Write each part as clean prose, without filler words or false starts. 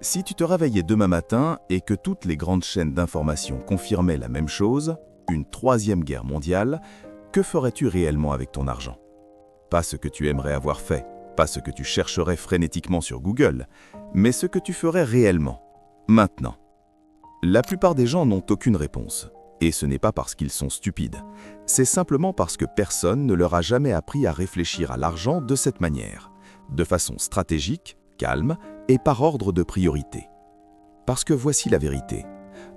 Si tu te réveillais demain matin et que toutes les grandes chaînes d'information confirmaient la même chose, une troisième guerre mondiale, que ferais-tu réellement avec ton argent? Pas ce que tu aimerais avoir fait, pas ce que tu chercherais frénétiquement sur Google, mais ce que tu ferais réellement, maintenant. La plupart des gens n'ont aucune réponse. Et ce n'est pas parce qu'ils sont stupides. C'est simplement parce que personne ne leur a jamais appris à réfléchir à l'argent de cette manière, de façon stratégique, calme et par ordre de priorité. Parce que voici la vérité.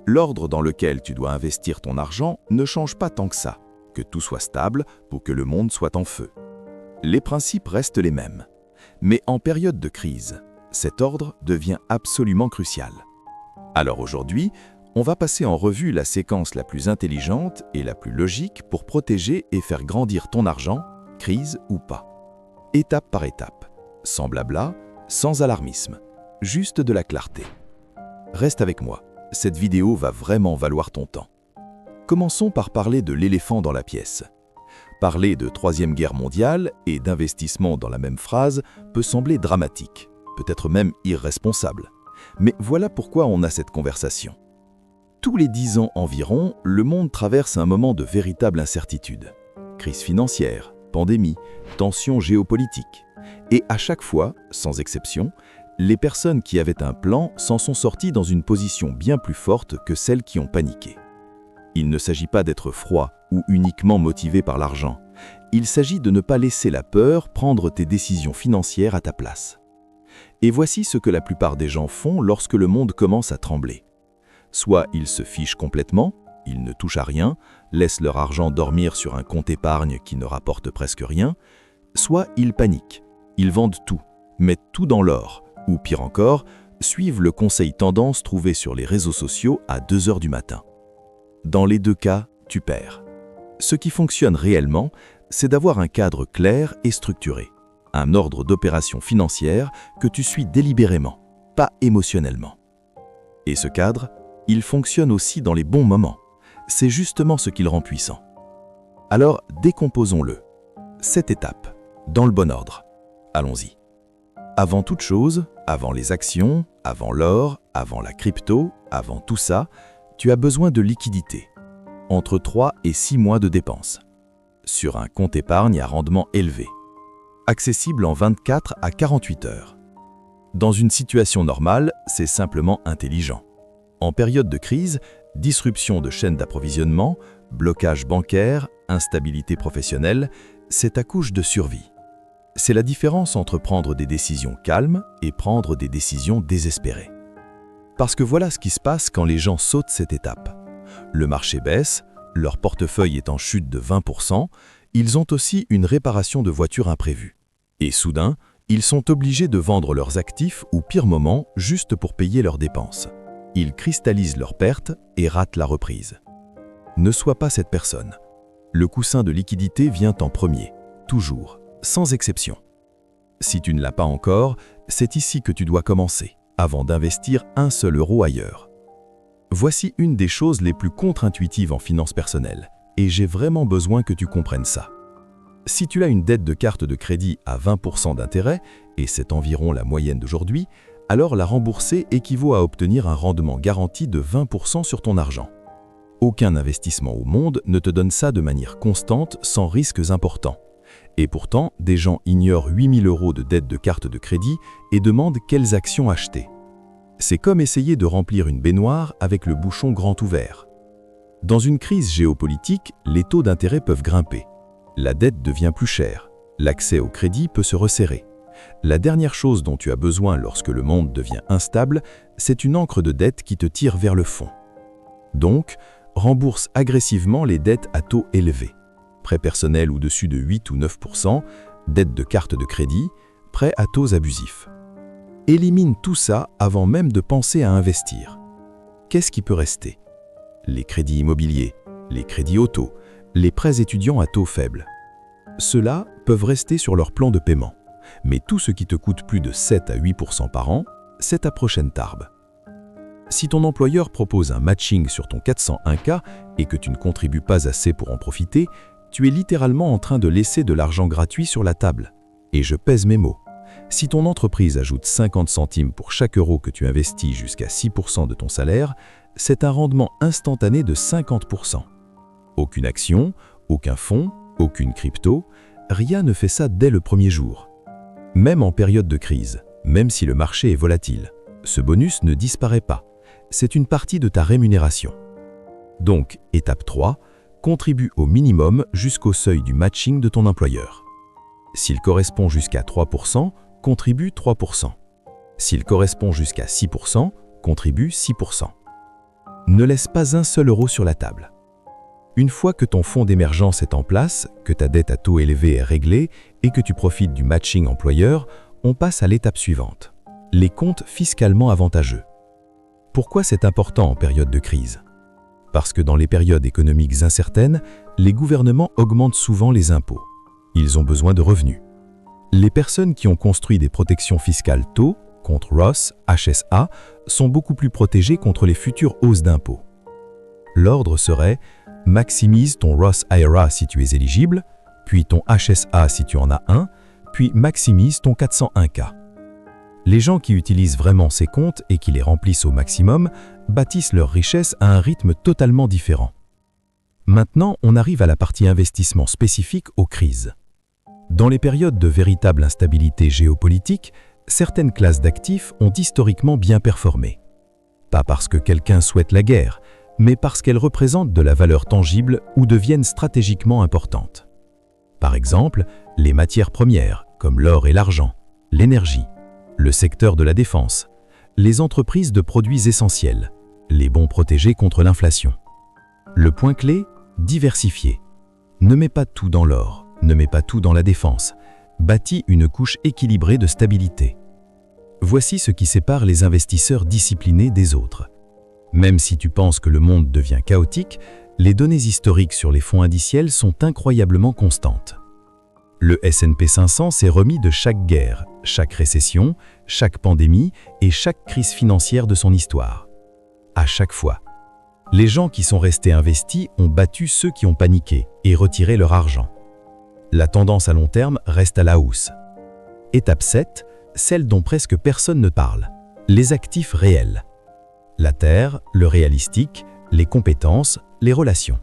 L'ordre dans lequel tu dois investir ton argent ne change pas tant que ça, que tout soit stable pour que le monde soit en feu. Les principes restent les mêmes. Mais en période de crise, cet ordre devient absolument crucial. Alors aujourd'hui, on va passer en revue la séquence la plus intelligente et la plus logique pour protéger et faire grandir ton argent, crise ou pas. Étape par étape, sans blabla, sans alarmisme, juste de la clarté. Reste avec moi, cette vidéo va vraiment valoir ton temps. Commençons par parler de l'éléphant dans la pièce. Parler de Troisième Guerre mondiale et d'investissement dans la même phrase peut sembler dramatique, peut-être même irresponsable. Mais voilà pourquoi on a cette conversation. Tous les 10 ans environ, le monde traverse un moment de véritable incertitude. Crise financière, pandémie, tensions géopolitiques. Et à chaque fois, sans exception, les personnes qui avaient un plan s'en sont sorties dans une position bien plus forte que celles qui ont paniqué. Il ne s'agit pas d'être froid ou uniquement motivé par l'argent. Il s'agit de ne pas laisser la peur prendre tes décisions financières à ta place. Et voici ce que la plupart des gens font lorsque le monde commence à trembler. Soit ils se fichent complètement, ils ne touchent à rien, laissent leur argent dormir sur un compte épargne qui ne rapporte presque rien, soit ils paniquent, ils vendent tout, mettent tout dans l'or, ou pire encore, suivent le conseil tendance trouvé sur les réseaux sociaux à 2 heures du matin. Dans les deux cas, tu perds. Ce qui fonctionne réellement, c'est d'avoir un cadre clair et structuré, un ordre d'opération financière que tu suis délibérément, pas émotionnellement. Et ce cadre, il fonctionne aussi dans les bons moments. C'est justement ce qui le rend puissant. Alors, décomposons-le. 7 étapes, dans le bon ordre. Allons-y. Avant toute chose, avant les actions, avant l'or, avant la crypto, avant tout ça, tu as besoin de liquidité. Entre 3 et 6 mois de dépenses. Sur un compte épargne à rendement élevé. Accessible en 24 à 48 heures. Dans une situation normale, c'est simplement intelligent. En période de crise, disruption de chaînes d'approvisionnement, blocage bancaire, instabilité professionnelle, c'est ta couche de survie. C'est la différence entre prendre des décisions calmes et prendre des décisions désespérées. Parce que voilà ce qui se passe quand les gens sautent cette étape. Le marché baisse, leur portefeuille est en chute de 20%, ils ont aussi une réparation de voiture imprévue. Et soudain, ils sont obligés de vendre leurs actifs au pire moment juste pour payer leurs dépenses. Ils cristallisent leurs pertes et ratent la reprise. Ne sois pas cette personne. Le coussin de liquidité vient en premier, toujours, sans exception. Si tu ne l'as pas encore, c'est ici que tu dois commencer, avant d'investir un seul euro ailleurs. Voici une des choses les plus contre-intuitives en finance personnelle, et j'ai vraiment besoin que tu comprennes ça. Si tu as une dette de carte de crédit à 20% d'intérêt, et c'est environ la moyenne d'aujourd'hui, alors la rembourser équivaut à obtenir un rendement garanti de 20% sur ton argent. Aucun investissement au monde ne te donne ça de manière constante sans risques importants. Et pourtant, des gens ignorent 8 000 € de dette de carte de crédit et demandent quelles actions acheter. C'est comme essayer de remplir une baignoire avec le bouchon grand ouvert. Dans une crise géopolitique, les taux d'intérêt peuvent grimper. La dette devient plus chère. L'accès au crédit peut se resserrer. La dernière chose dont tu as besoin lorsque le monde devient instable, c'est une encre de dette qui te tire vers le fond. Donc, rembourse agressivement les dettes à taux élevés. Prêt personnel au-dessus de 8 ou 9%, dette de carte de crédit, prêt à taux abusifs. Élimine tout ça avant même de penser à investir. Qu'est-ce qui peut rester? Les crédits immobiliers, les crédits auto, les prêts étudiants à taux faibles. Ceux-là peuvent rester sur leur plan de paiement. Mais tout ce qui te coûte plus de 7 à 8% par an, c'est ta prochaine tarbe. Si ton employeur propose un matching sur ton 401K et que tu ne contribues pas assez pour en profiter, tu es littéralement en train de laisser de l'argent gratuit sur la table. Et je pèse mes mots. Si ton entreprise ajoute 50 centimes pour chaque euro que tu investis jusqu'à 6% de ton salaire, c'est un rendement instantané de 50%. Aucune action, aucun fonds, aucune crypto, rien ne fait ça dès le premier jour. Même en période de crise, même si le marché est volatile, ce bonus ne disparaît pas. C'est une partie de ta rémunération. Donc, étape 3, contribue au minimum jusqu'au seuil du matching de ton employeur. S'il correspond jusqu'à 3%, contribue 3%. S'il correspond jusqu'à 6%, contribue 6%. Ne laisse pas un seul euro sur la table. Une fois que ton fonds d'émergence est en place, que ta dette à taux élevé est réglée et que tu profites du matching employeur, on passe à l'étape suivante. Les comptes fiscalement avantageux. Pourquoi c'est important en période de crise? Parce que dans les périodes économiques incertaines, les gouvernements augmentent souvent les impôts. Ils ont besoin de revenus. Les personnes qui ont construit des protections fiscales tôt, contre Roth, HSA, sont beaucoup plus protégées contre les futures hausses d'impôts. L'ordre serait « maximise ton Roth IRA si tu es éligible », puis ton HSA si tu en as un, puis maximise ton 401K. Les gens qui utilisent vraiment ces comptes et qui les remplissent au maximum bâtissent leur richesse à un rythme totalement différent. Maintenant, on arrive à la partie investissement spécifique aux crises. Dans les périodes de véritable instabilité géopolitique, certaines classes d'actifs ont historiquement bien performé. Pas parce que quelqu'un souhaite la guerre, mais parce qu'elles représentent de la valeur tangible ou deviennent stratégiquement importantes. Par exemple, les matières premières, comme l'or et l'argent, l'énergie, le secteur de la défense, les entreprises de produits essentiels, les bons protégés contre l'inflation. Le point clé, diversifier. Ne mets pas tout dans l'or, ne mets pas tout dans la défense. Bâtis une couche équilibrée de stabilité. Voici ce qui sépare les investisseurs disciplinés des autres. Même si tu penses que le monde devient chaotique, les données historiques sur les fonds indiciels sont incroyablement constantes. Le S&P 500 s'est remis de chaque guerre, chaque récession, chaque pandémie et chaque crise financière de son histoire. À chaque fois. Les gens qui sont restés investis ont battu ceux qui ont paniqué et retiré leur argent. La tendance à long terme reste à la hausse. Étape 7, celle dont presque personne ne parle. Les actifs réels. La terre, le réalistique, les compétences, les relations.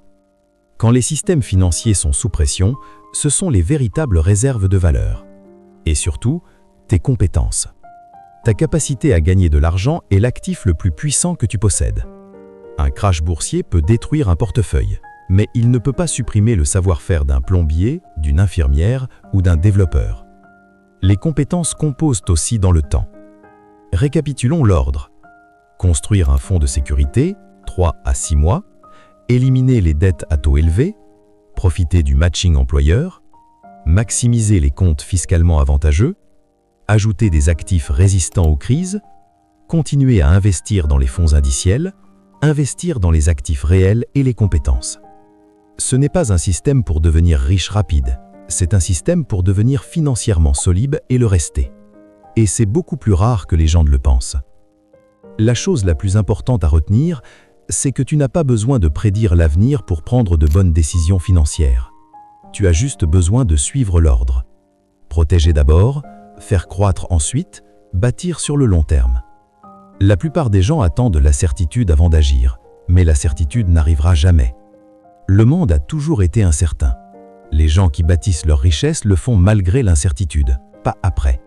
Quand les systèmes financiers sont sous pression, ce sont les véritables réserves de valeur. Et surtout, tes compétences. Ta capacité à gagner de l'argent est l'actif le plus puissant que tu possèdes. Un crash boursier peut détruire un portefeuille, mais il ne peut pas supprimer le savoir-faire d'un plombier, d'une infirmière ou d'un développeur. Les compétences composent aussi dans le temps. Récapitulons l'ordre. Construire un fonds de sécurité, 3 à 6 mois, éliminer les dettes à taux élevés, profiter du matching employeur, maximiser les comptes fiscalement avantageux, ajouter des actifs résistants aux crises, continuer à investir dans les fonds indiciels, investir dans les actifs réels et les compétences. Ce n'est pas un système pour devenir riche rapide, c'est un système pour devenir financièrement solide et le rester. Et c'est beaucoup plus rare que les gens ne le pensent. La chose la plus importante à retenir, c'est que tu n'as pas besoin de prédire l'avenir pour prendre de bonnes décisions financières. Tu as juste besoin de suivre l'ordre. Protéger d'abord, faire croître ensuite, bâtir sur le long terme. La plupart des gens attendent la certitude avant d'agir, mais la certitude n'arrivera jamais. Le monde a toujours été incertain. Les gens qui bâtissent leur richesse le font malgré l'incertitude, pas après.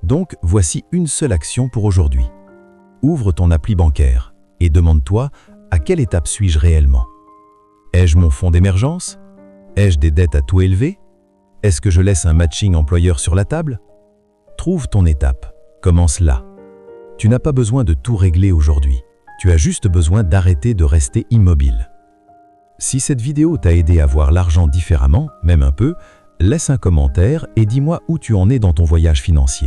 Donc, voici une seule action pour aujourd'hui. Ouvre ton appli bancaire et demande-toi à quelle étape suis-je réellement. Ai-je mon fonds d'émergence? Ai-je des dettes à taux élevé? Est-ce que je laisse un matching employeur sur la table? Trouve ton étape. Commence là. Tu n'as pas besoin de tout régler aujourd'hui. Tu as juste besoin d'arrêter de rester immobile. Si cette vidéo t'a aidé à voir l'argent différemment, même un peu, laisse un commentaire et dis-moi où tu en es dans ton voyage financier.